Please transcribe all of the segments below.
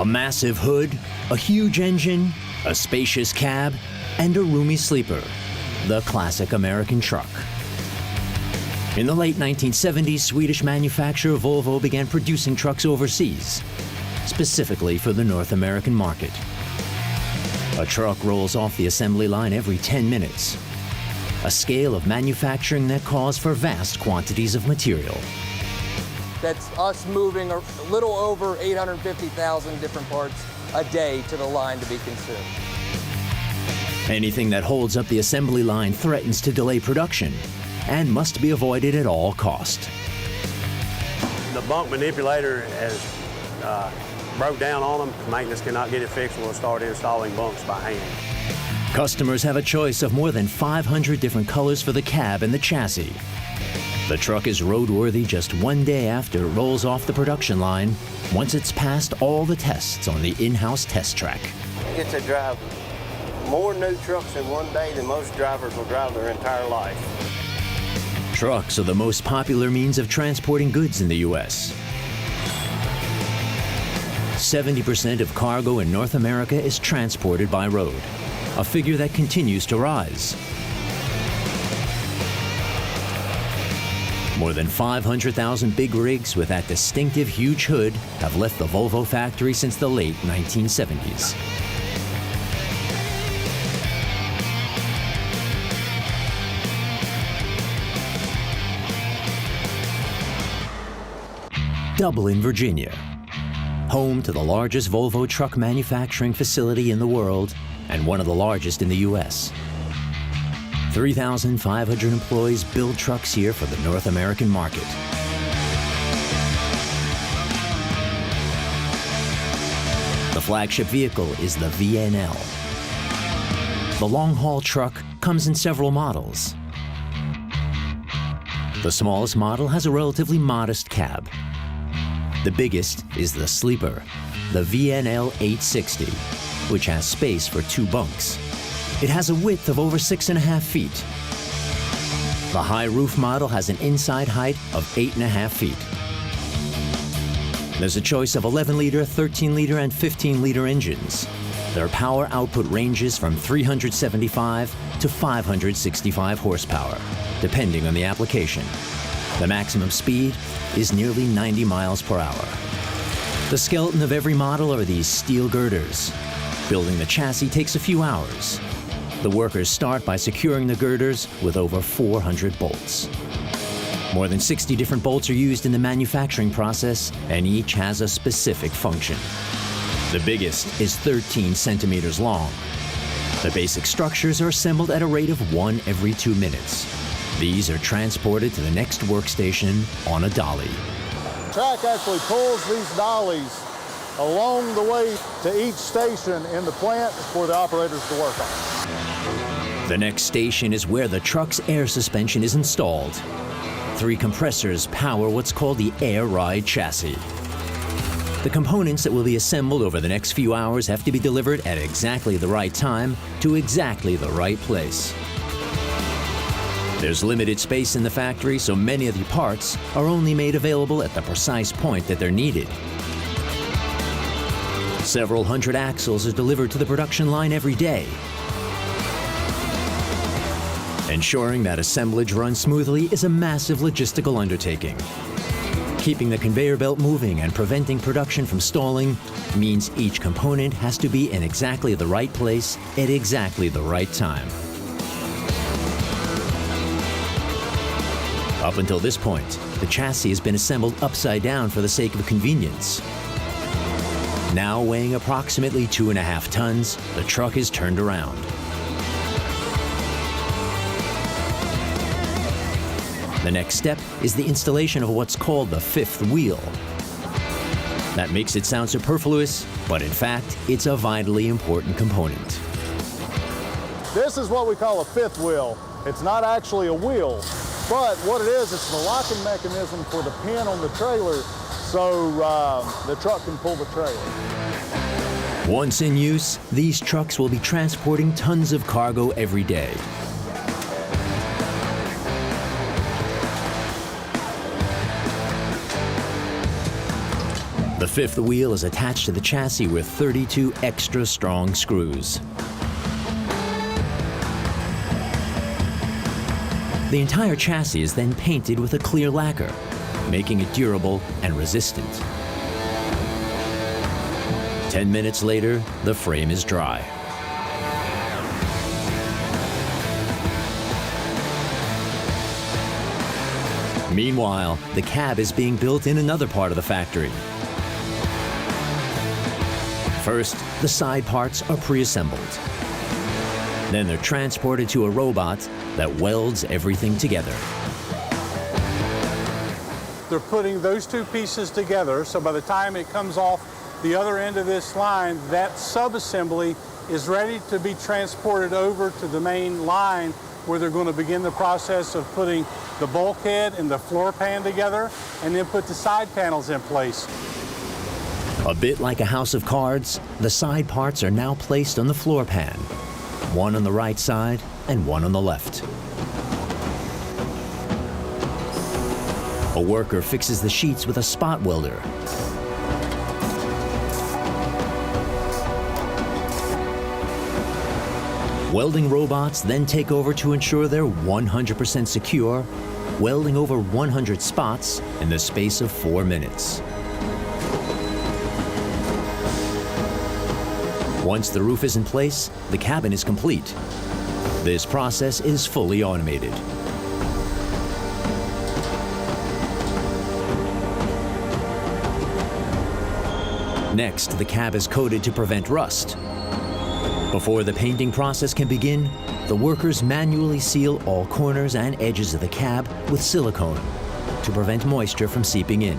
A massive hood, a huge engine, a spacious cab, and a roomy sleeper. The classic American truck. In the late 1970s, Swedish manufacturer Volvo began producing trucks overseas, specifically for the North American market. A truck rolls off the assembly line every 10 minutes. A scale of manufacturing that calls for vast quantities of material. That's us moving a little over 850,000 different parts a day to the line to be consumed. Anything that holds up the assembly line threatens to delay production and must be avoided at all cost. The bunk manipulator has broke down on them. Maintenance cannot get it fixed. We'll start installing bunks by hand. Customers have a choice of more than 500 different colors for the cab and the chassis. The truck is roadworthy just one day after it rolls off the production line, once it's passed all the tests on the in-house test track. I get to drive more new trucks in one day than most drivers will drive their entire life. Trucks are the most popular means of transporting goods in the U.S. 70% of cargo in North America is transported by road, a figure that continues to rise. More than 500,000 big rigs with that distinctive huge hood have left the Volvo factory since the late 1970s. Dublin, Virginia, home to the largest Volvo truck manufacturing facility in the world and one of the largest in the U.S. 3,500 employees build trucks here for the North American market. The flagship vehicle is the VNL. The long-haul truck comes in several models. The smallest model has a relatively modest cab. The biggest is the sleeper, the VNL 860, which has space for 2 bunks. It has a width of over 6.5 feet. The high roof model has an inside height of 8.5 feet. There's a choice of 11-liter, 13-liter, and 15-liter engines. Their power output ranges from 375 to 565 horsepower, depending on the application. The maximum speed is nearly 90 miles per hour. The skeleton of every model are these steel girders. Building the chassis takes a few hours. The workers start by securing the girders with over 400 bolts. More than 60 different bolts are used in the manufacturing process, and each has a specific function. The biggest is 13 centimeters long. The basic structures are assembled at a rate of 1 every 2 minutes. These are transported to the next workstation on a dolly. The track actually pulls these dollies along the way to each station in the plant for the operators to work on. The next station is where the truck's air suspension is installed. 3 compressors power what's called the air ride chassis. The components that will be assembled over the next few hours have to be delivered at exactly the right time to exactly the right place. There's limited space in the factory, so many of the parts are only made available at the precise point that they're needed. Several hundred axles are delivered to the production line every day. Ensuring that assemblage runs smoothly is a massive logistical undertaking. Keeping the conveyor belt moving and preventing production from stalling means each component has to be in exactly the right place at exactly the right time. Up until this point, the chassis has been assembled upside down for the sake of convenience. Now weighing approximately 2.5 tons, the truck is turned around. The next step is the installation of what's called the 5th wheel. That makes it sound superfluous, but in fact, it's a vitally important component. This is what we call a 5th wheel. It's not actually a wheel, but what it is, it's the locking mechanism for the pin on the trailer so the truck can pull the trailer. Once in use, these trucks will be transporting tons of cargo every day. The fifth wheel is attached to the chassis with 32 extra strong screws. The entire chassis is then painted with a clear lacquer, making it durable and resistant. 10 minutes later, the frame is dry. Meanwhile, the cab is being built in another part of the factory. First, the side parts are pre-assembled. Then they're transported to a robot that welds everything together. They're putting those two pieces together, so by the time it comes off the other end of this line, that sub-assembly is ready to be transported over to the main line where they're going to begin the process of putting the bulkhead and the floor pan together and then put the side panels in place. A bit like a house of cards, the side parts are now placed on the floor pan, one on the right side and one on the left. A worker fixes the sheets with a spot welder. Welding robots then take over to ensure they're 100% secure, welding over 100 spots in the space of 4 minutes. Once the roof is in place, the cabin is complete. This process is fully automated. Next, the cab is coated to prevent rust. Before the painting process can begin, the workers manually seal all corners and edges of the cab with silicone to prevent moisture from seeping in.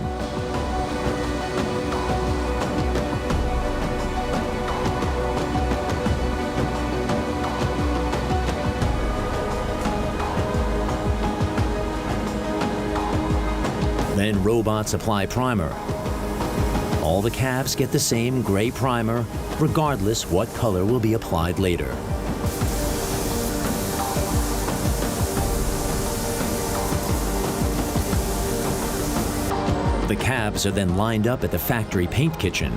Then robots apply primer. All the cabs get the same gray primer, regardless what color will be applied later. The cabs are then lined up at the factory paint kitchen.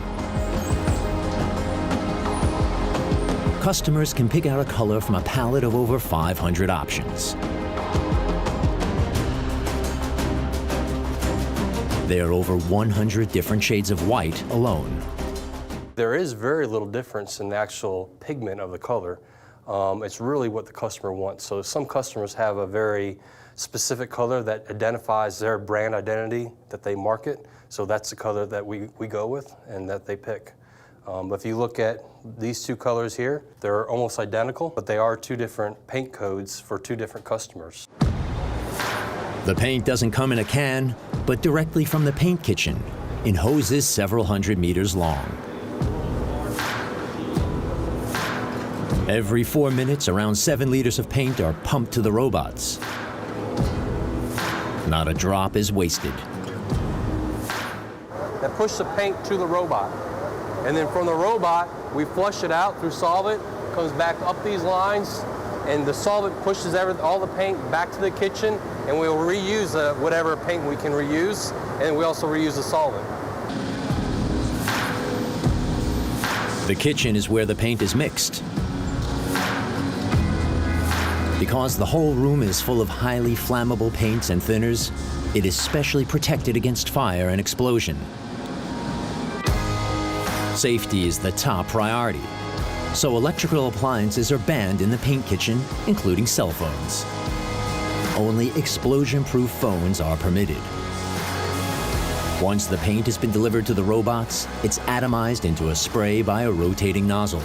Customers can pick out a color from a palette of over 500 options. There are over 100 different shades of white alone. There is very little difference in the actual pigment of the color. It's really what the customer wants. So some customers have a very specific color that identifies their brand identity that they market. So that's the color that we go with and that they pick. But if you look at these two colors here, they're almost identical, but they are two different paint codes for two different customers. The paint doesn't come in a can, but directly from the paint kitchen, in hoses several hundred meters long. Every 4 minutes, around 7 liters of paint are pumped to the robots. Not a drop is wasted. Now push the paint to the robot. And then from the robot, we flush it out through solvent, comes back up these lines, and the solvent pushes all the paint back to the kitchen, and we'll reuse whatever paint we can reuse, and we also reuse the solvent. The kitchen is where the paint is mixed. Because the whole room is full of highly flammable paints and thinners, it is specially protected against fire and explosion. Safety is the top priority, so electrical appliances are banned in the paint kitchen, including cell phones. Only explosion-proof phones are permitted. Once the paint has been delivered to the robots, it's atomized into a spray by a rotating nozzle.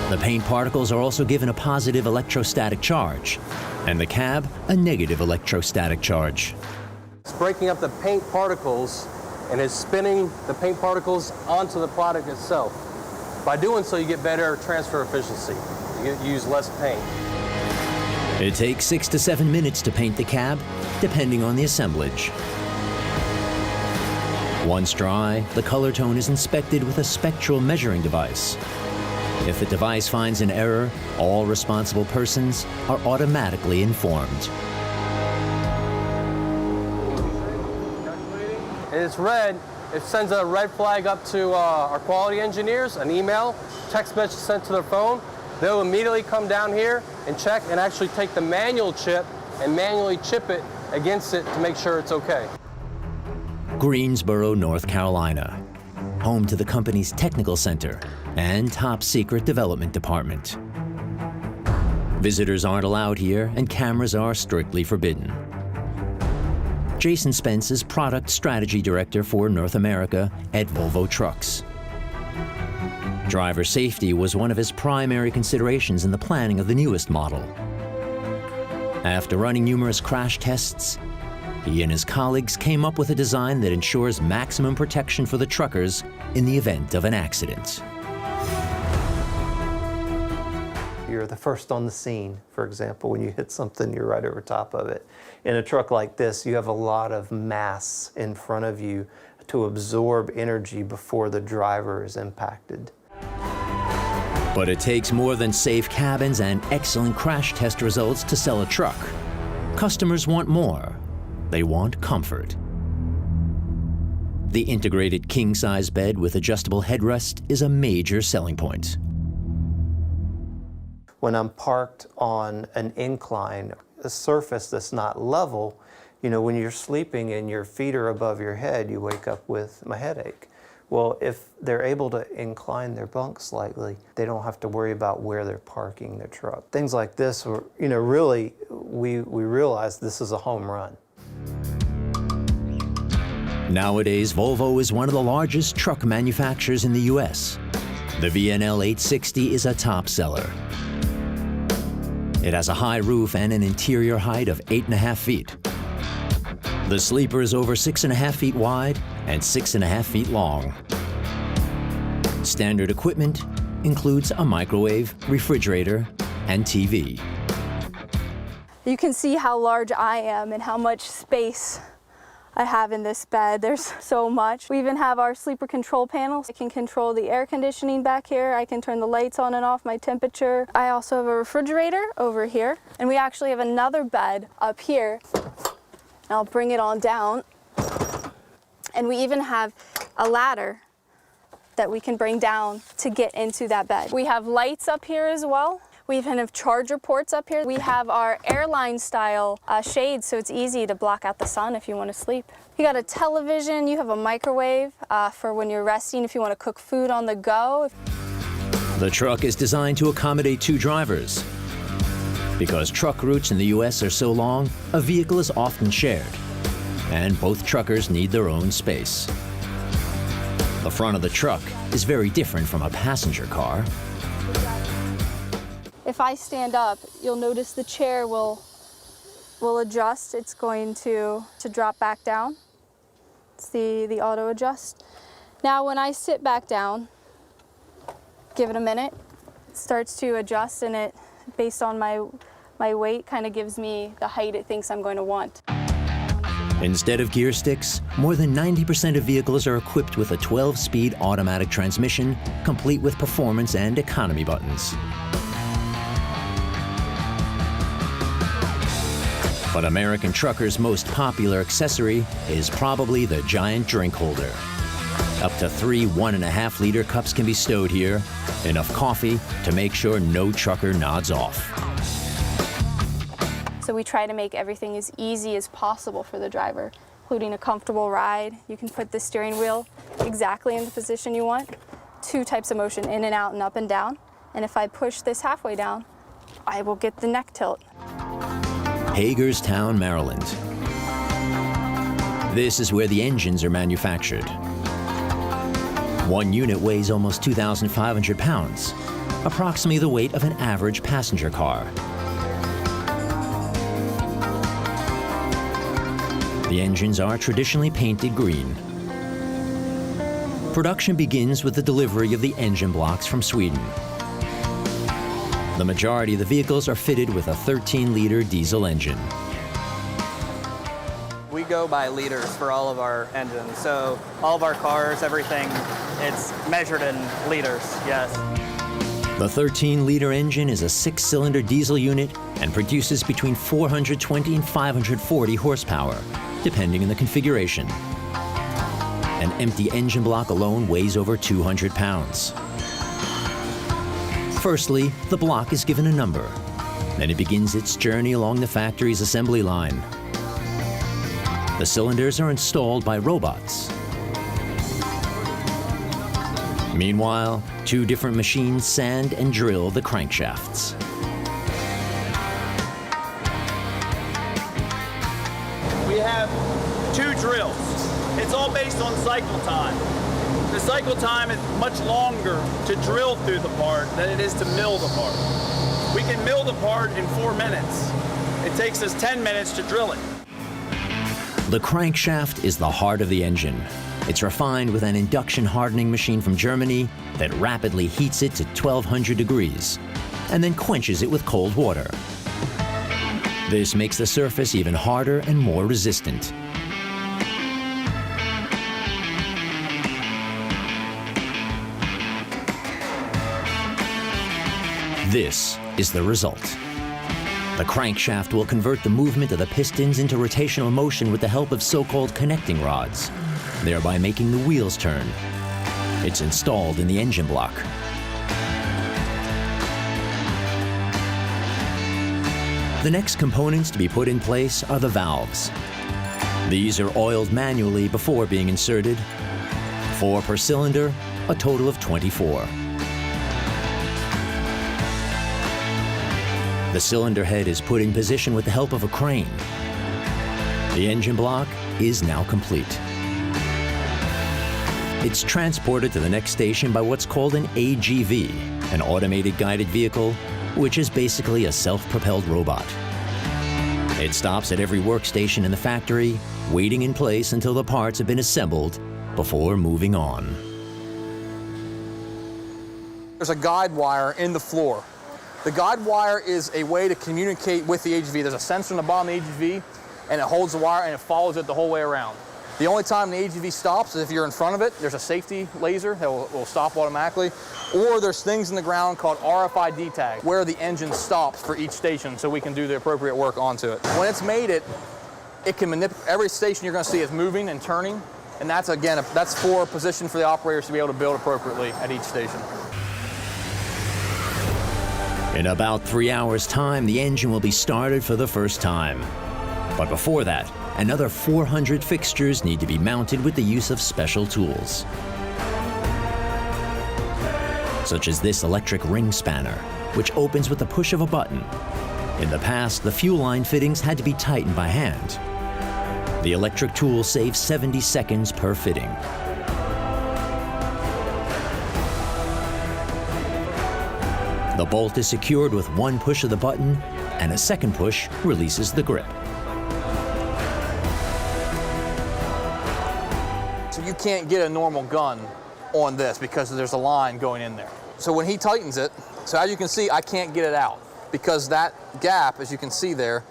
The paint particles are also given a positive electrostatic charge, and the cab a negative electrostatic charge. It's breaking up the paint particles and is spinning the paint particles onto the product itself. By doing so, you get better transfer efficiency. You use less paint. It takes 6 to 7 minutes to paint the cab, depending on the assemblage. Once dry, the color tone is inspected with a spectral measuring device. If the device finds an error, all responsible persons are automatically informed. And it's red, it sends a red flag up to our quality engineers, an email, text message sent to their phone. They'll immediately come down here and check and actually take the manual chip and manually chip it against it to make sure it's okay. Greensboro, North Carolina, home to the company's technical center and top secret development department. Visitors aren't allowed here and cameras are strictly forbidden. Jason Spence is product strategy director for North America at Volvo Trucks. Driver safety was one of his primary considerations in the planning of the newest model. After running numerous crash tests, he and his colleagues came up with a design that ensures maximum protection for the truckers in the event of an accident. You're the first on the scene. For example, when you hit something, you're right over top of it. In a truck like this, you have a lot of mass in front of you to absorb energy before the driver is impacted. But it takes more than safe cabins and excellent crash test results to sell a truck. Customers want more. They want comfort. The integrated king-size bed with adjustable headrest is a major selling point. When I'm parked on an incline, a surface that's not level, you know, when you're sleeping and your feet are above your head, you wake up with a headache. Well, if they're able to incline their bunk slightly, they don't have to worry about where they're parking their truck. Things like this, you know, really, we realize this is a home run. Nowadays, Volvo is one of the largest truck manufacturers in the U.S. The VNL 860 is a top seller. It has a high roof and an interior height of 8.5 feet. The sleeper is over 6.5 feet wide and 6.5 feet long. Standard equipment includes a microwave, refrigerator, and TV. You can see how large I am and how much space I have in this bed. There's so much. We even have our sleeper control panels. I can control the air conditioning back here. I can turn the lights on and off, my temperature. I also have a refrigerator over here. And we actually have another bed up here. I'll bring it on down. And we even have a ladder that we can bring down to get into that bed. We have lights up here as well. We even have charger ports up here. We have our airline style shades, so it's easy to block out the sun if you want to sleep. You got a television, you have a microwave for when you're resting, if you want to cook food on the go. The truck is designed to accommodate 2 drivers. Because truck routes in the U.S. are so long, a vehicle is often shared, and both truckers need their own space. The front of the truck is very different from a passenger car. If I stand up, you'll notice the chair will adjust. It's going to drop back down. It's the auto adjust. Now when I sit back down, give it a minute, it starts to adjust, and it, based on my weight, kind of gives me the height it thinks I'm going to want. Instead of gear sticks, more than 90% of vehicles are equipped with a 12-speed automatic transmission, complete with performance and economy buttons. But American truckers' most popular accessory is probably the giant drink holder. Up to 3 1.5-liter cups can be stowed here, enough coffee to make sure no trucker nods off. So we try to make everything as easy as possible for the driver, including a comfortable ride. You can put the steering wheel exactly in the position you want. 2 types of motion, in and out and up and down. And if I push this halfway down, I will get the neck tilt. Hagerstown, Maryland. This is where the engines are manufactured. One unit weighs almost 2,500 pounds, approximately the weight of an average passenger car. The engines are traditionally painted green. Production begins with the delivery of the engine blocks from Sweden. The majority of the vehicles are fitted with a 13-liter diesel engine. We go by liters for all of our engines. So all of our cars, everything, it's measured in liters, yes. The 13-liter engine is a 6-cylinder diesel unit and produces between 420 and 540 horsepower, depending on the configuration. An empty engine block alone weighs over 200 pounds. Firstly, the block is given a number. Then it begins its journey along the factory's assembly line. The cylinders are installed by robots. Meanwhile, 2 different machines sand and drill the crankshafts. We have 2 drills. It's all based on cycle time. The cycle time is much longer to drill through the part than it is to mill the part. We can mill the part in 4 minutes. It takes us 10 minutes to drill it. The crankshaft is the heart of the engine. It's refined with an induction hardening machine from Germany that rapidly heats it to 1200 degrees and then quenches it with cold water. This makes the surface even harder and more resistant. This is the result. The crankshaft will convert the movement of the pistons into rotational motion with the help of so-called connecting rods, thereby making the wheels turn. It's installed in the engine block. The next components to be put in place are the valves. These are oiled manually before being inserted. 4 per cylinder, a total of 24. The cylinder head is put in position with the help of a crane. The engine block is now complete. It's transported to the next station by what's called an AGV, an automated guided vehicle, which is basically a self-propelled robot. It stops at every workstation in the factory, waiting in place until the parts have been assembled before moving on. There's a guide wire in the floor. The guide wire is a way to communicate with the AGV. There's a sensor on the bottom of the AGV, and it holds the wire and it follows it the whole way around. The only time the AGV stops is if you're in front of it. There's a safety laser that will stop automatically. Or there's things in the ground called RFID tags, where the engine stops for each station so we can do the appropriate work onto it. When it's made it can manipulate. Every station you're going to see is moving and turning, and that's, again, that's for a position for the operators to be able to build appropriately at each station. In about 3 hours' time, the engine will be started for the first time. But before that, another 400 fixtures need to be mounted with the use of special tools, such as this electric ring spanner, which opens with the push of a button. In the past, the fuel line fittings had to be tightened by hand. The electric tool saves 70 seconds per fitting. The bolt is secured with 1 push of the button, and a second push releases the grip. So you can't get a normal gun on this because there's a line going in there. So when he tightens it, so as you can see, I can't get it out because that gap, as you can see there,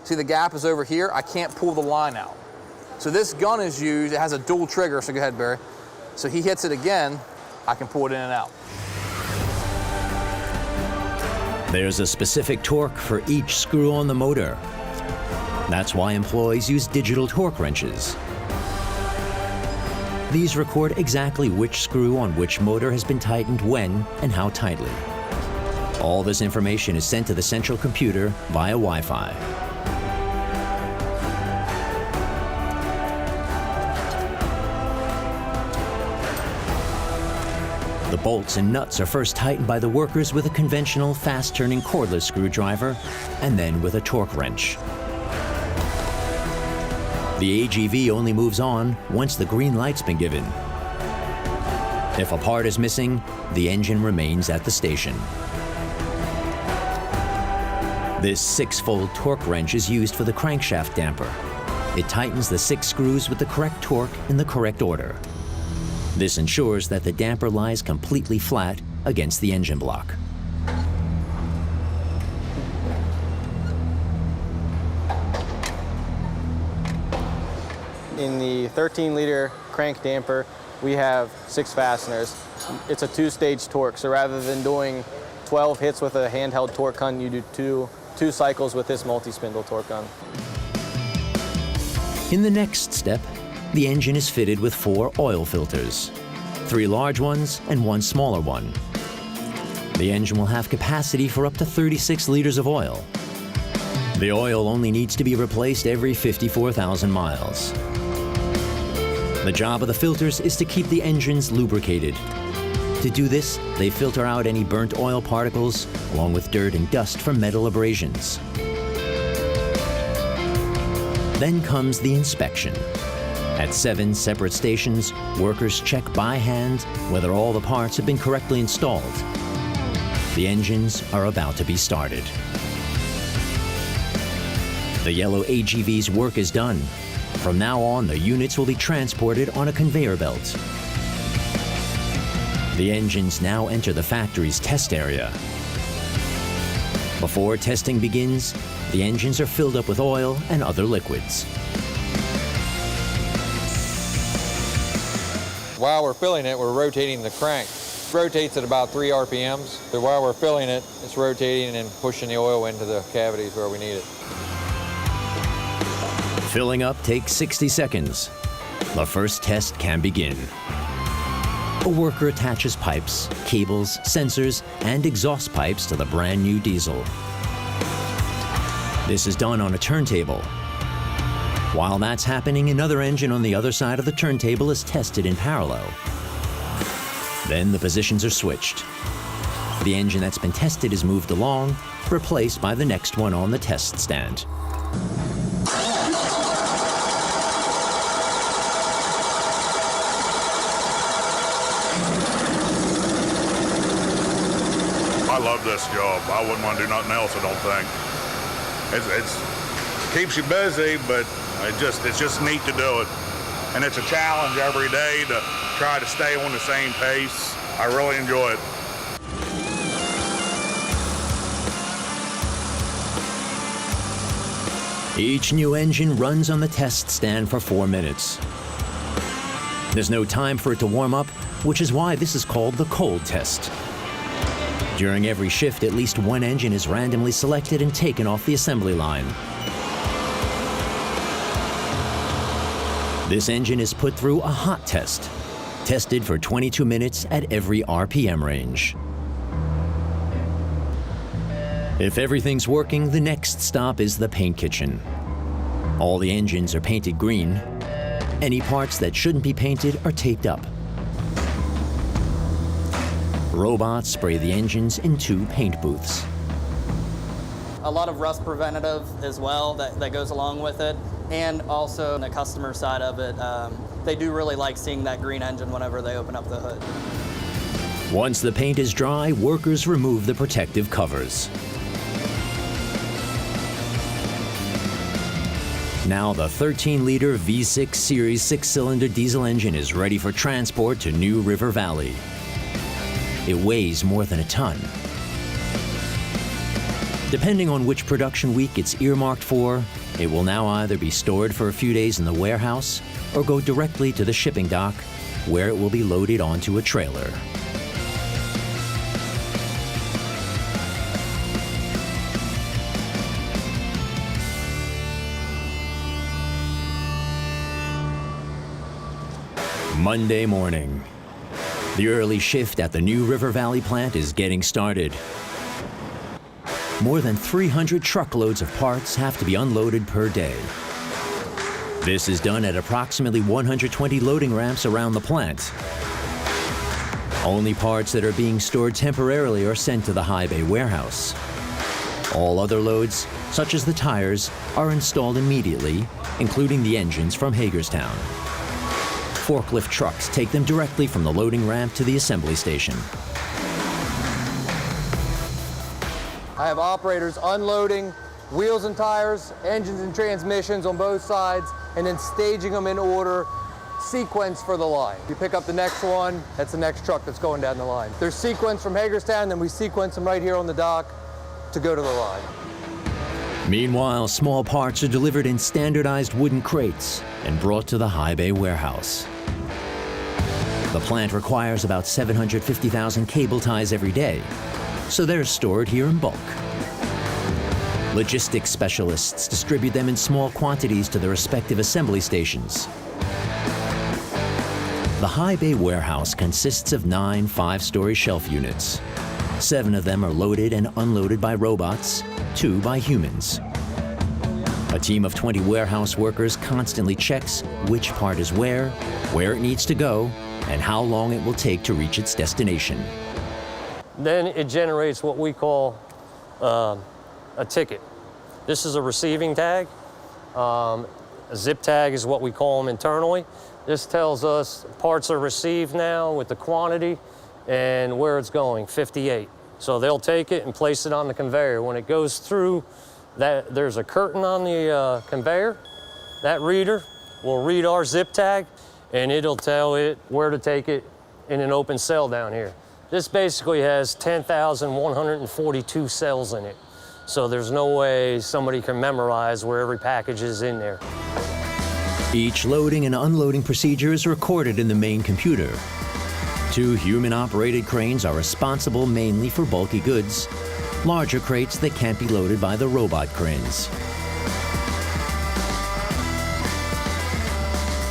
see the gap is over here, I can't pull the line out. So this gun is used, it has a dual trigger, so go ahead, Barry. So he hits it again, I can pull it in and out. There's a specific torque for each screw on the motor. That's why employees use digital torque wrenches. These record exactly which screw on which motor has been tightened when and how tightly. All this information is sent to the central computer via Wi-Fi. The bolts and nuts are first tightened by the workers with a conventional fast-turning cordless screwdriver and then with a torque wrench. The AGV only moves on once the green light's been given. If a part is missing, the engine remains at the station. This 6-fold torque wrench is used for the crankshaft damper. It tightens the 6 screws with the correct torque in the correct order. This ensures that the damper lies completely flat against the engine block. In the 13-liter crank damper, we have 6 fasteners. It's a 2-stage torque, so rather than doing 12 hits with a handheld torque gun, you do two cycles with this multi-spindle torque gun. In the next step, the engine is fitted with 4 oil filters, 3 large ones and 1 smaller one. The engine will have capacity for up to 36 liters of oil. The oil only needs to be replaced every 54,000 miles. The job of the filters is to keep the engines lubricated. To do this, they filter out any burnt oil particles, along with dirt and dust from metal abrasions. Then comes the inspection. At 7 separate stations, workers check by hand whether all the parts have been correctly installed. The engines are about to be started. The yellow AGV's work is done. From now on, the units will be transported on a conveyor belt. The engines now enter the factory's test area. Before testing begins, the engines are filled up with oil and other liquids. While we're filling it, we're rotating the crank. It rotates at about 3 RPMs. So while we're filling it, it's rotating and pushing the oil into the cavities where we need it. Filling up takes 60 seconds. The first test can begin. A worker attaches pipes, cables, sensors, and exhaust pipes to the brand new diesel. This is done on a turntable. While that's happening, another engine on the other side of the turntable is tested in parallel. Then the positions are switched. The engine that's been tested is moved along, replaced by the next one on the test stand. I love this job. I wouldn't want to do nothing else, I don't think. It's keeps you busy, but it's just neat to do it. And it's a challenge every day to try to stay on the same pace. I really enjoy it. Each new engine runs on the test stand for 4 minutes. There's no time for it to warm up, which is why this is called the cold test. During every shift, at least one engine is randomly selected and taken off the assembly line. This engine is put through a hot test, tested for 22 minutes at every RPM range. If everything's working, the next stop is the paint kitchen. All the engines are painted green. Any parts that shouldn't be painted are taped up. Robots spray the engines in 2 paint booths. A lot of rust preventative as well that goes along with it. And also on the customer side of it, they do really like seeing that green engine whenever they open up the hood. Once the paint is dry, workers remove the protective covers. Now the 13-liter V6 Series 6-cylinder diesel engine is ready for transport to New River Valley. It weighs more than a ton. Depending on which production week it's earmarked for, it will now either be stored for a few days in the warehouse or go directly to the shipping dock, where it will be loaded onto a trailer. Monday morning. The early shift at the New River Valley plant is getting started. More than 300 truckloads of parts have to be unloaded per day. This is done at approximately 120 loading ramps around the plant. Only parts that are being stored temporarily are sent to the high bay warehouse. All other loads, such as the tires, are installed immediately, including the engines from Hagerstown. Forklift trucks take them directly from the loading ramp to the assembly station. I have operators unloading wheels and tires, engines and transmissions on both sides, and then staging them in order, sequence for the line. You pick up the next one, that's the next truck that's going down the line. They're sequenced from Hagerstown, then we sequence them right here on the dock to go to the line. Meanwhile, small parts are delivered in standardized wooden crates and brought to the high bay warehouse. The plant requires about 750,000 cable ties every day, so they're stored here in bulk. Logistics specialists distribute them in small quantities to the respective assembly stations. The high bay warehouse consists of 9 5-story shelf units. 7 of them are loaded and unloaded by robots, 2 by humans. A team of 20 warehouse workers constantly checks which part is where it needs to go, and how long it will take to reach its destination. Then it generates what we call a ticket. This is a receiving tag. A zip tag is what we call them internally. This tells us parts are received now with the quantity and where it's going, 58. So they'll take it and place it on the conveyor. When it goes through, there's a curtain on the conveyor. That reader will read our zip tag, and it'll tell it where to take it in an open cell down here. This basically has 10,142 cells in it. So there's no way somebody can memorize where every package is in there. Each loading and unloading procedure is recorded in the main computer. 2 human-operated cranes are responsible mainly for bulky goods, larger crates that can't be loaded by the robot cranes.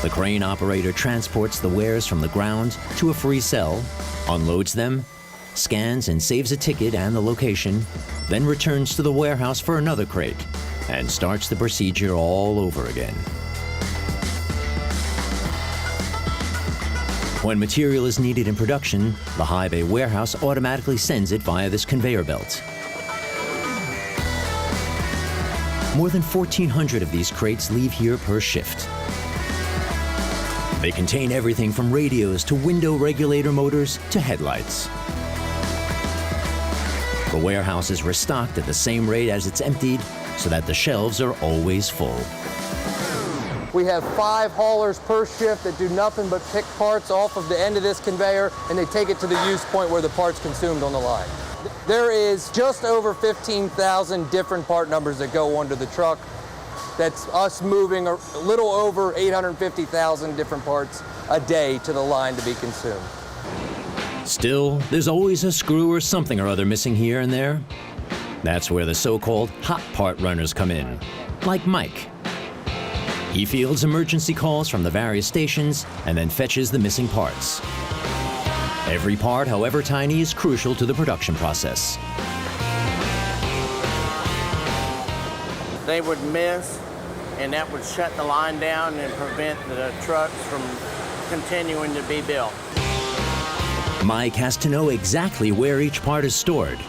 The crane operator transports the wares from the ground to a free cell, unloads them, scans and saves a ticket and the location, then returns to the warehouse for another crate, and starts the procedure all over again. When material is needed in production, the high bay warehouse automatically sends it via this conveyor belt. More than 1,400 of these crates leave here per shift. They contain everything from radios to window regulator motors to headlights. The warehouse is restocked at the same rate as it's emptied, so that the shelves are always full. We have 5 haulers per shift that do nothing but pick parts off of the end of this conveyor, and they take it to the use point where the part's consumed on the line. There is just over 15,000 different part numbers that go onto the truck. That's us moving a little over 850,000 different parts a day to the line to be consumed. Still, there's always a screw or something or other missing here and there. That's where the so-called hot part runners come in, like Mike. He fields emergency calls from the various stations and then fetches the missing parts. Every part, however tiny, is crucial to the production process. They would miss, and that would shut the line down and prevent the trucks from continuing to be built. Mike has to know exactly where each part is stored.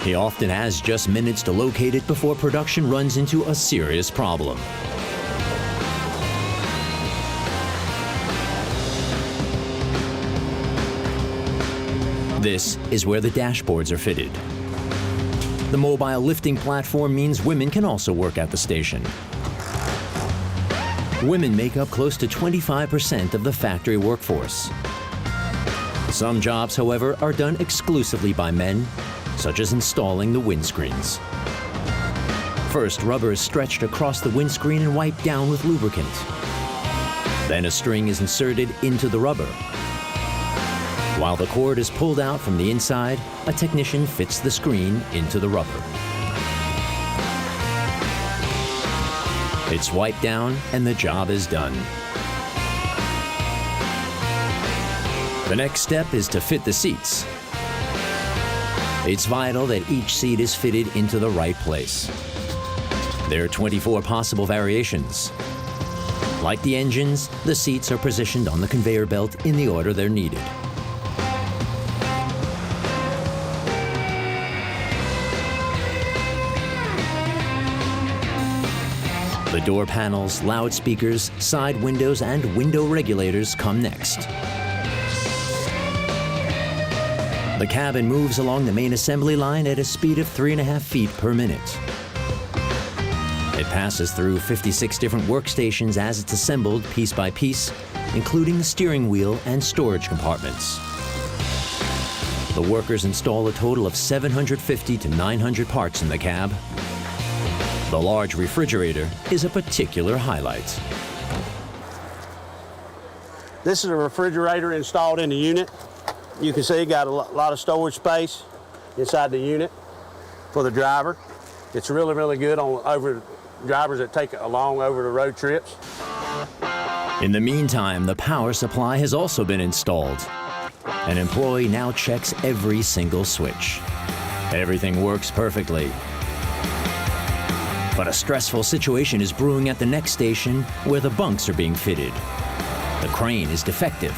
He often has just minutes to locate it before production runs into a serious problem. This is where the dashboards are fitted. The mobile lifting platform means women can also work at the station. Women make up close to 25% of the factory workforce. Some jobs, however, are done exclusively by men, such as installing the windscreens. First, rubber is stretched across the windscreen and wiped down with lubricant. Then a string is inserted into the rubber. While the cord is pulled out from the inside, a technician fits the screen into the rubber. It's wiped down and the job is done. The next step is to fit the seats. It's vital that each seat is fitted into the right place. There are 24 possible variations. Like the engines, the seats are positioned on the conveyor belt in the order they're needed. The door panels, loudspeakers, side windows, and window regulators come next. The cabin moves along the main assembly line at a speed of 3.5 feet per minute. It passes through 56 different workstations as it's assembled piece by piece, including the steering wheel and storage compartments. The workers install a total of 750 to 900 parts in the cab. The large refrigerator is a particular highlight. This is a refrigerator installed in the unit. You can see it got a lot of storage space inside the unit for the driver. It's really, really good on drivers that take along over the road trips. In the meantime, the power supply has also been installed. An employee now checks every single switch. Everything works perfectly. But a stressful situation is brewing at the next station where the bunks are being fitted. The crane is defective.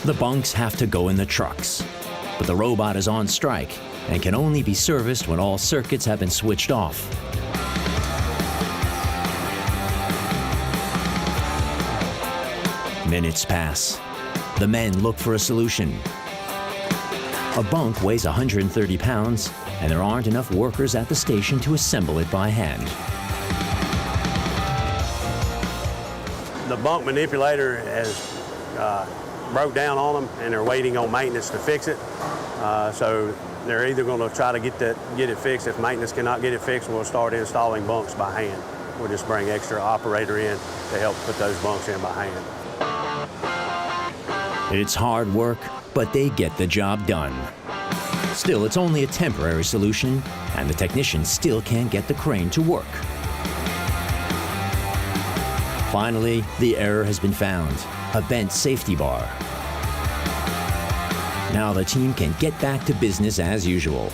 The bunks have to go in the trucks, but the robot is on strike and can only be serviced when all circuits have been switched off. Minutes pass. The men look for a solution. A bunk weighs 130 pounds, and there aren't enough workers at the station to assemble it by hand. The bunk manipulator has broke down on them, and they're waiting on maintenance to fix it. So they're either going to try to get it fixed. If maintenance cannot get it fixed, we'll start installing bunks by hand. We'll just bring extra operator in to help put those bunks in by hand. It's hard work, but they get the job done. Still, it's only a temporary solution, and the technicians still can't get the crane to work. Finally, the error has been found, a bent safety bar. Now the team can get back to business as usual.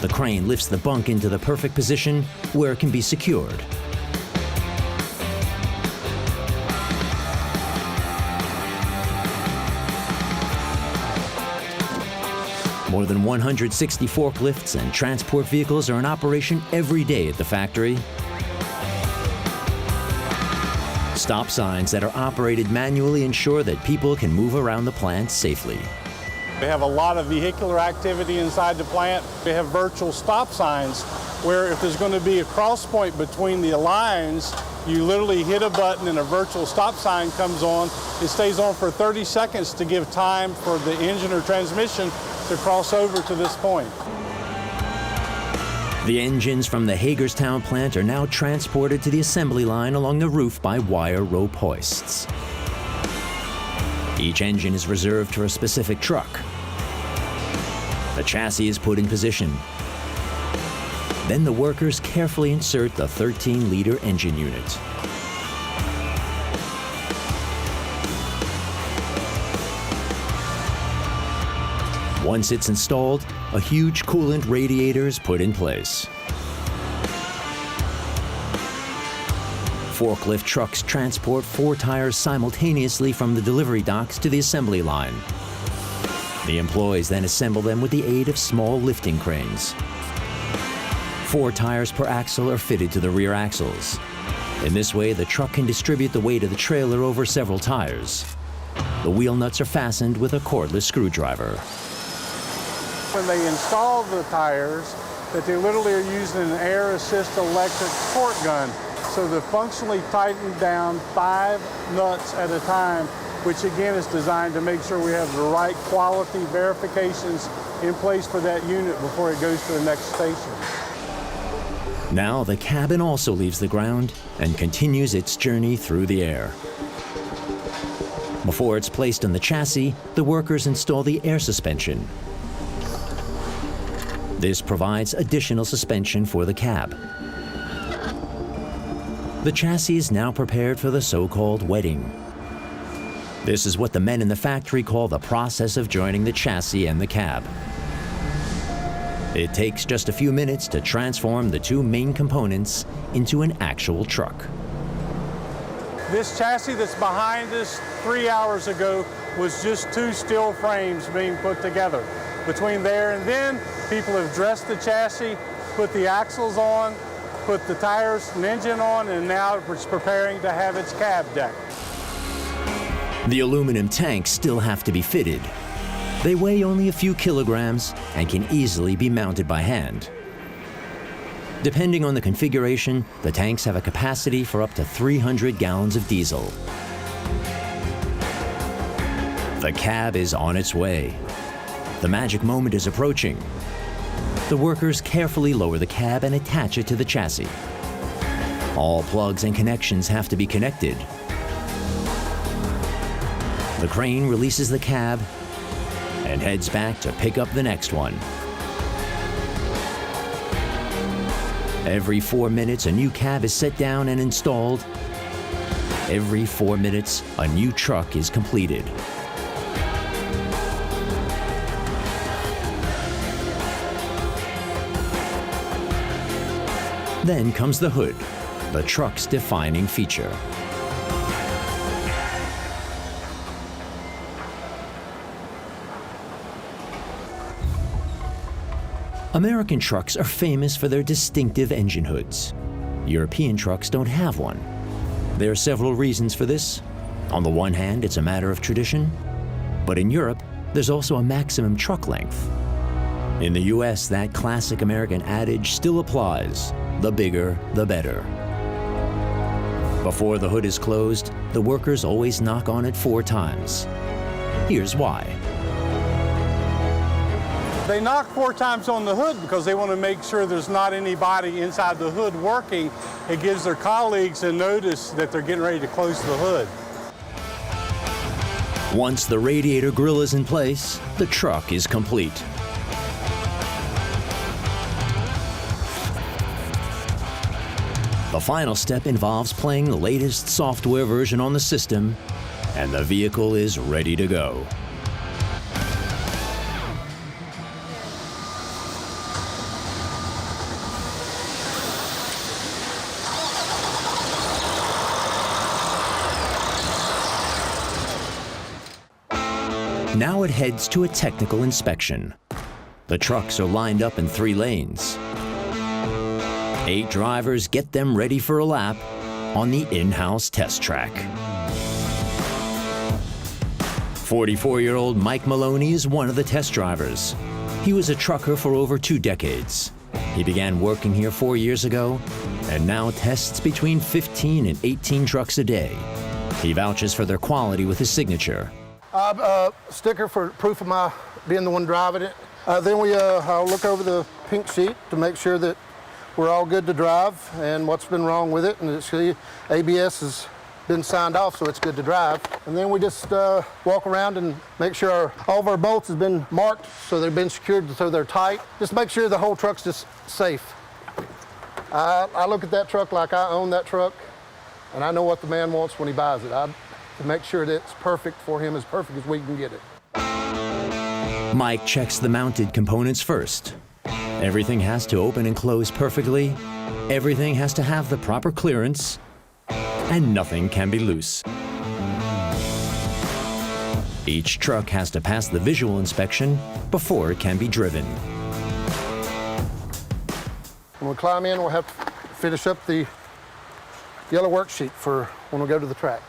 The crane lifts the bunk into the perfect position where it can be secured. More than 160 forklifts and transport vehicles are in operation every day at the factory. Stop signs that are operated manually ensure that people can move around the plant safely. We have a lot of vehicular activity inside the plant. We have virtual stop signs where if there's going to be a cross point between the lines, you literally hit a button and a virtual stop sign comes on. It stays on for 30 seconds to give time for the engine or transmission to cross over to this point. The engines from the Hagerstown plant are now transported to the assembly line along the roof by wire rope hoists. Each engine is reserved for a specific truck. The chassis is put in position. Then the workers carefully insert the 13-liter engine unit. Once it's installed, a huge coolant radiator is put in place. Forklift trucks transport 4 tires simultaneously from the delivery docks to the assembly line. The employees then assemble them with the aid of small lifting cranes. 4 tires per axle are fitted to the rear axles. In this way, the truck can distribute the weight of the trailer over several tires. The wheel nuts are fastened with a cordless screwdriver. When they install the tires, that they literally are using an air assist electric torque gun. So they're functionally tightened down 5 nuts at a time, which again is designed to make sure we have the right quality verifications in place for that unit before it goes to the next station. Now the cabin also leaves the ground and continues its journey through the air. Before it's placed on the chassis, the workers install the air suspension. This provides additional suspension for the cab. The chassis is now prepared for the so-called wetting. This is what the men in the factory call the process of joining the chassis and the cab. It takes just a few minutes to transform the 2 main components into an actual truck. This chassis that's behind us 3 hours ago was just 2 steel frames being put together. Between there and then, people have dressed the chassis, put the axles on, put the tires and engine on, and now it's preparing to have its cab deck. The aluminum tanks still have to be fitted. They weigh only a few kilograms and can easily be mounted by hand. Depending on the configuration, the tanks have a capacity for up to 300 gallons of diesel. The cab is on its way. The magic moment is approaching. The workers carefully lower the cab and attach it to the chassis. All plugs and connections have to be connected. The crane releases the cab and heads back to pick up the next one. Every 4 minutes, a new cab is set down and installed. Every 4 minutes, a new truck is completed. Then comes the hood, the truck's defining feature. American trucks are famous for their distinctive engine hoods. European trucks don't have one. There are several reasons for this. On the one hand, it's a matter of tradition, but in Europe, there's also a maximum truck length. In the US, that classic American adage still applies: the bigger, the better. Before the hood is closed, the workers always knock on it 4 times. Here's why. They knock 4 times on the hood because they want to make sure there's not anybody inside the hood working. It gives their colleagues a notice that they're getting ready to close the hood. Once the radiator grille is in place, the truck is complete. The final step involves playing the latest software version on the system, and the vehicle is ready to go. Now it heads to a technical inspection. The trucks are lined up in 3 lanes. 8 drivers get them ready for a lap on the in-house test track. 44-year-old Mike Maloney is one of the test drivers. He was a trucker for over 2 decades. He began working here 4 years ago and now tests between 15 and 18 trucks a day. He vouches for their quality with his signature. A sticker for proof of my being the one driving it. Then I'll look over the pink sheet to make sure that we're all good to drive and what's been wrong with it, and it's ABS has been signed off, so it's good to drive. And then we just walk around and make sure all of our bolts have been marked so they've been secured so they're tight. Just make sure the whole truck's just safe. I look at that truck like I own that truck, and I know what the man wants when he buys it. To make sure that it's perfect for him, as perfect as we can get it. Mike checks the mounted components first. Everything has to open and close perfectly. Everything has to have the proper clearance, and nothing can be loose. Each truck has to pass the visual inspection before it can be driven. When we climb in, we'll have to finish up the yellow worksheet for when we go to the track.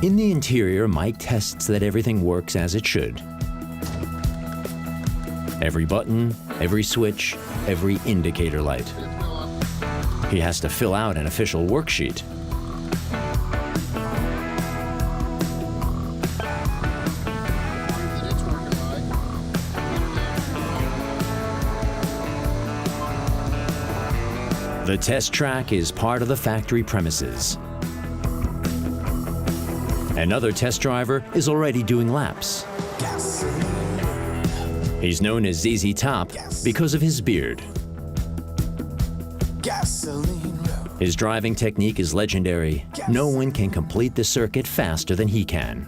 In the interior, Mike tests that everything works as it should. Every button, every switch, every indicator light. He has to fill out an official worksheet. The test track is part of the factory premises. Another test driver is already doing laps. He's known as ZZ Top because of his beard. His driving technique is legendary. No one can complete the circuit faster than he can.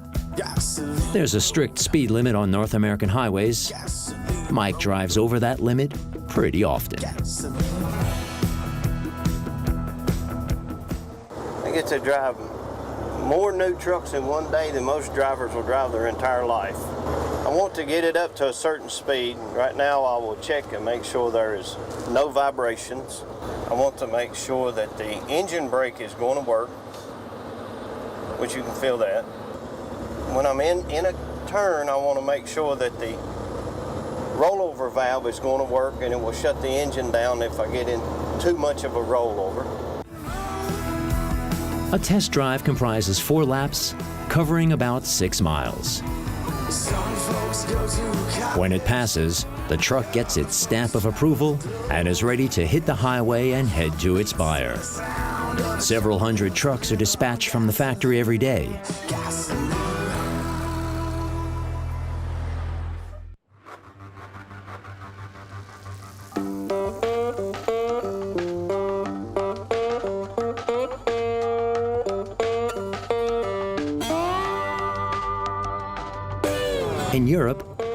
There's a strict speed limit on North American highways. Mike drives over that limit pretty often. I get to drive more new trucks in one day than most drivers will drive their entire life. I want to get it up to a certain speed. Right now I will check and make sure there is no vibrations. I want to make sure that the engine brake is going to work, which you can feel that. When I'm in a turn, I want to make sure that the rollover valve is going to work and it will shut the engine down if I get in too much of a rollover. A test drive comprises 4 laps, covering about 6 miles. When it passes, the truck gets its stamp of approval and is ready to hit the highway and head to its buyer. Several hundred trucks are dispatched from the factory every day.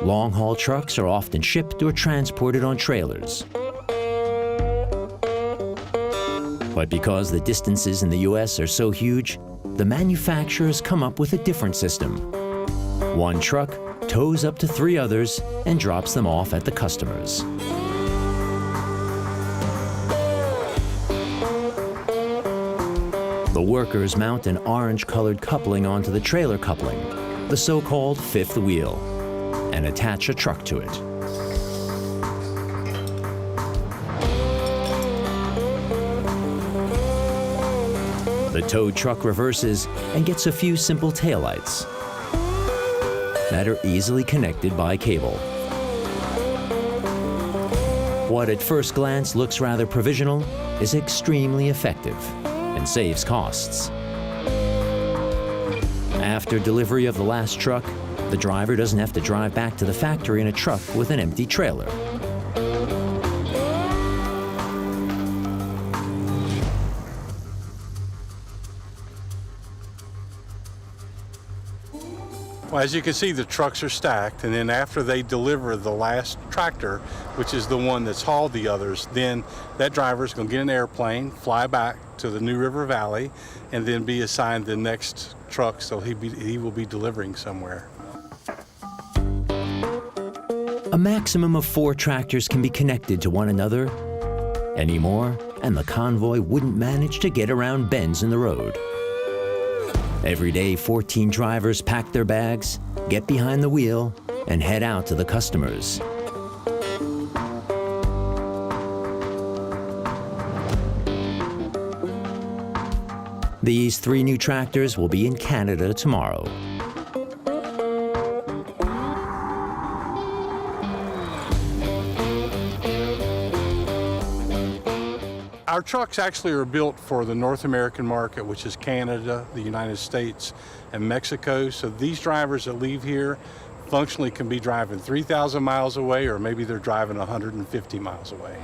long-haul trucks are often shipped or transported on trailers. But because the distances in the U.S. are so huge, the manufacturers come up with a different system. One truck tows up to 3 others and drops them off at the customers. The workers mount an orange-colored coupling onto the trailer coupling, the so-called fifth wheel, and attach a truck to it. The towed truck reverses and gets a few simple taillights that are easily connected by cable. What at first glance looks rather provisional is extremely effective and saves costs. After delivery of the last truck, the driver doesn't have to drive back to the factory in a truck with an empty trailer. Well, as you can see, the trucks are stacked, and then after they deliver the last tractor, which is the one that's hauled the others, then that driver is going to get an airplane, fly back to the New River Valley, and then be assigned the next truck, so he will be delivering somewhere. A maximum of 4 tractors can be connected to one another. Any more, and the convoy wouldn't manage to get around bends in the road. Every day, 14 drivers pack their bags, get behind the wheel, and head out to the customers. These 3 new tractors will be in Canada tomorrow. Our trucks actually are built for the North American market, which is Canada, the United States, and Mexico. So these drivers that leave here functionally can be driving 3,000 miles away, or maybe they're driving 150 miles away.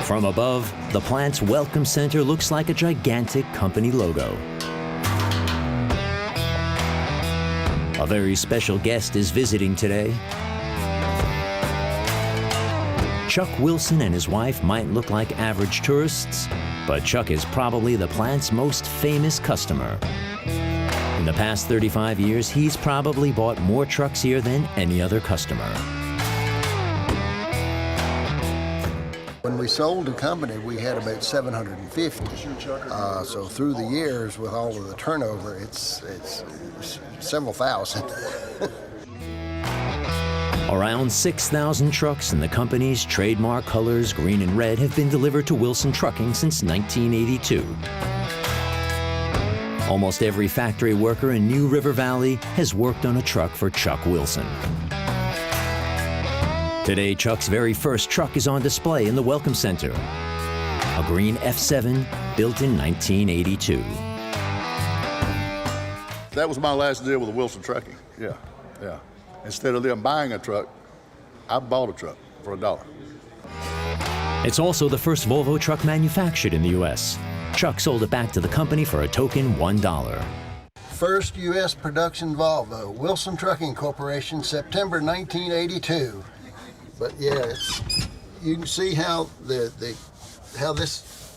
From above, the plant's welcome center looks like a gigantic company logo. A very special guest is visiting today. Chuck Wilson and his wife might look like average tourists, but Chuck is probably the plant's most famous customer. In the past 35 years, he's probably bought more trucks here than any other customer. When we sold the company, we had about 750. So through the years, with all of the turnover, it's several thousand. Around 6,000 trucks in the company's trademark colors, green and red, have been delivered to Wilson Trucking since 1982. Almost every factory worker in New River Valley has worked on a truck for Chuck Wilson. Today, Chuck's very first truck is on display in the Welcome Center. A green F7 built in 1982. That was my last deal with Wilson Trucking. Yeah. Instead of them buying a truck, I bought a truck for $1. It's also the first Volvo truck manufactured in the U.S. Chuck sold it back to the company for a token $1. First U.S. production Volvo, Wilson Trucking Corporation, September 1982. But yeah, you can see how how this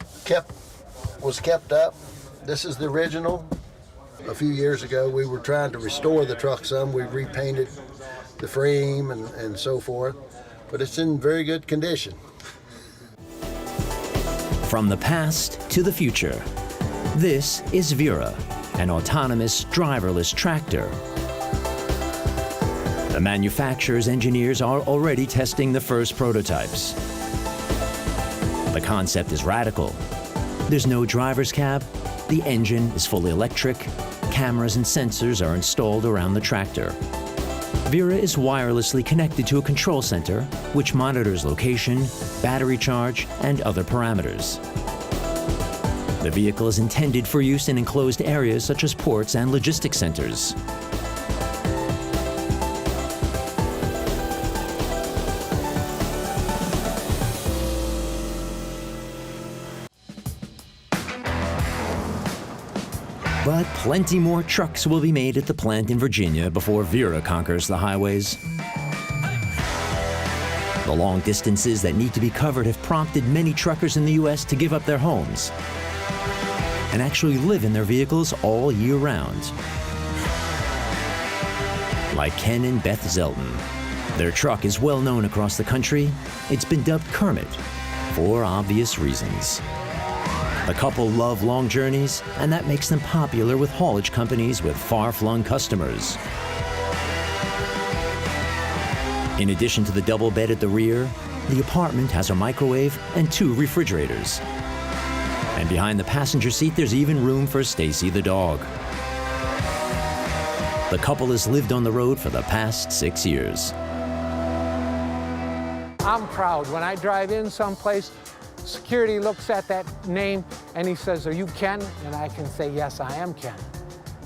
was kept up. This is the original. A few years ago, we were trying to restore the truck some. We repainted the frame and so forth, but it's in very good condition. From the past to the future, this is Vera, an autonomous driverless tractor. The manufacturer's engineers are already testing the first prototypes. The concept is radical. There's no driver's cab, the engine is fully electric, cameras and sensors are installed around the tractor. Vera is wirelessly connected to a control center, which monitors location, battery charge, and other parameters. The vehicle is intended for use in enclosed areas such as ports and logistics centers. But plenty more trucks will be made at the plant in Virginia before Vera conquers the highways. The long distances that need to be covered have prompted many truckers in the U.S. to give up their homes and actually live in their vehicles all year round. Like Ken and Beth Zeldin. Their truck is well known across the country. It's been dubbed Kermit for obvious reasons. The couple love long journeys, and that makes them popular with haulage companies with far-flung customers. In addition to the double bed at the rear, the apartment has a microwave and 2 refrigerators. And behind the passenger seat, there's even room for Stacy the dog. The couple has lived on the road for the past 6 years. I'm proud. When I drive in someplace, security looks at that name and he says, "Are you Ken?" And I can say, "Yes, I am Ken.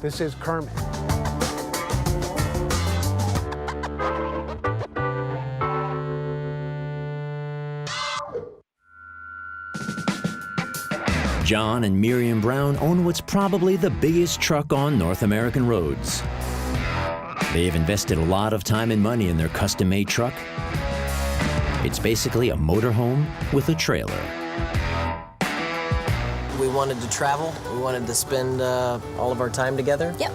This is Kermit." John and Miriam Brown own what's probably the biggest truck on North American roads. They have invested a lot of time and money in their custom-made truck. It's basically a motorhome with a trailer. We wanted to travel. We wanted to spend all of our time together. Yep.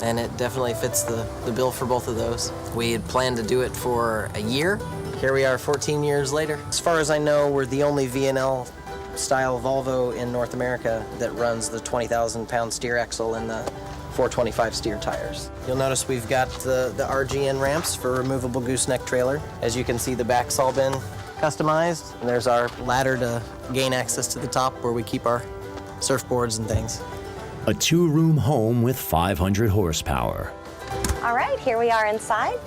And it definitely fits the bill for both of those. We had planned to do it for a year. Here we are 14 years later. As far as I know, we're the only V&L style Volvo in North America that runs the 20,000-pound steer axle and the 425 steer tires. You'll notice we've got the RGN ramps for removable gooseneck trailer. As you can see, the back's all been customized. And there's our ladder to gain access to the top where we keep our surfboards and things. A 2-room home with 500 horsepower. All right, here we are inside.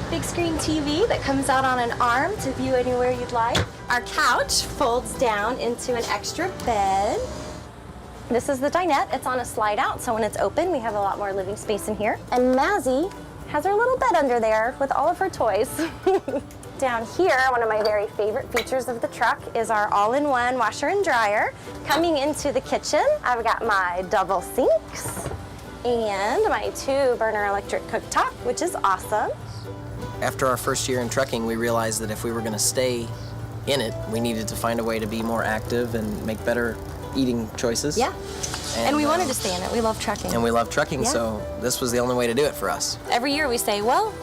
Big screen TV that comes out on an arm to view anywhere you'd like. Our couch folds down into an extra bed. This is the dinette. It's on a slide out, so when it's open, we have a lot more living space in here. And Mazzy has her little bed under there with all of her toys. Down here, one of my very favorite features of the truck is our all-in-one washer and dryer. Coming into the kitchen, I've got my double sinks and my 2-burner electric cooktop, which is awesome. After our first year in trucking, we realized that if we were going to stay in it, we needed to find a way to be more active and make better eating choices. Yeah. And we wanted to stay in it. We love trucking. And we love trucking, Yeah. so this was the only way to do it for us. Every year we say, well,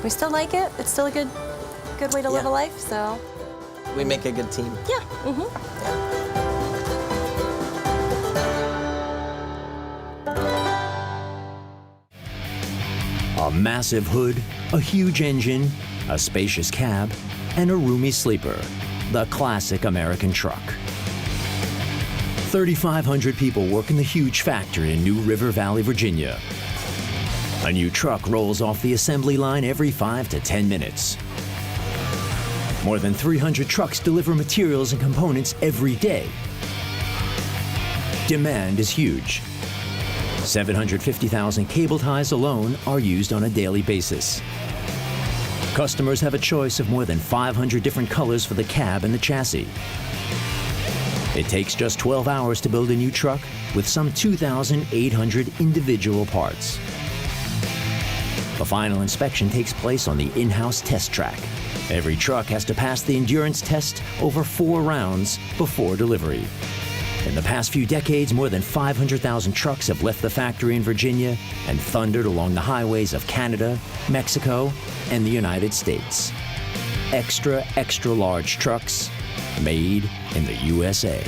we still like it. It's still a good way to live a life, so. We make a good team. Yeah. A massive hood, a huge engine, a spacious cab, and a roomy sleeper. The classic American truck. 3,500 people work in the huge factory in New River Valley, Virginia. A new truck rolls off the assembly line every 5 to 10 minutes. More than 300 trucks deliver materials and components every day. Demand is huge. 750,000 cable ties alone are used on a daily basis. Customers have a choice of more than 500 different colors for the cab and the chassis. It takes just 12 hours to build a new truck with some 2,800 individual parts. The final inspection takes place on the in-house test track. Every truck has to pass the endurance test over 4 rounds before delivery. In the past few decades, more than 500,000 trucks have left the factory in Virginia and thundered along the highways of Canada, Mexico, and the United States. Extra, extra large trucks made in the USA.